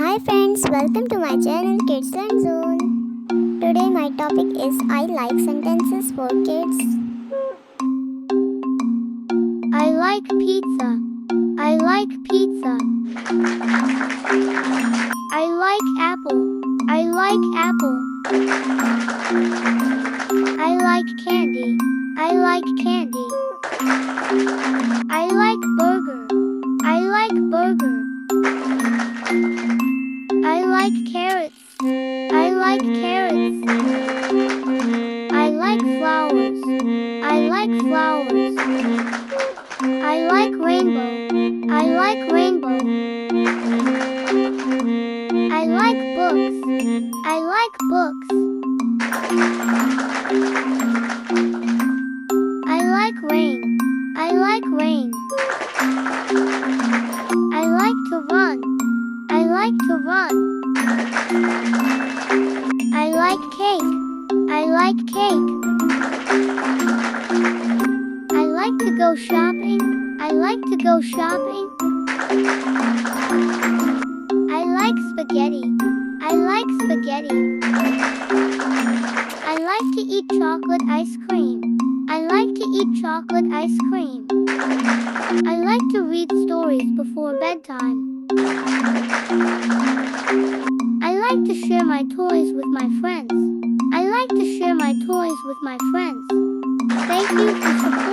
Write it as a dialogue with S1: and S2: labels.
S1: Hi friends, welcome to my channel Kids Learn Zone. Today my topic is I like sentences for kids.
S2: I like pizza. I like pizza. I like apple. I like apple. I like candy. I like candy. I like burger. I like burger. I like carrots. I like carrots. I like flowers. I like flowers. I like rainbow. I like rainbow. I like books. I like books. I like rain. I like rain. I like to run. I like to run. I like cake. I like cake. I like to go shopping. I like to go shopping. I like spaghetti. I like spaghetti. I like to eat chocolate ice cream. I like to eat chocolate ice cream. I like to read stories before bedtime. I like to share my toys with my friends. I like to share my toys with my friends. Thank you for supporting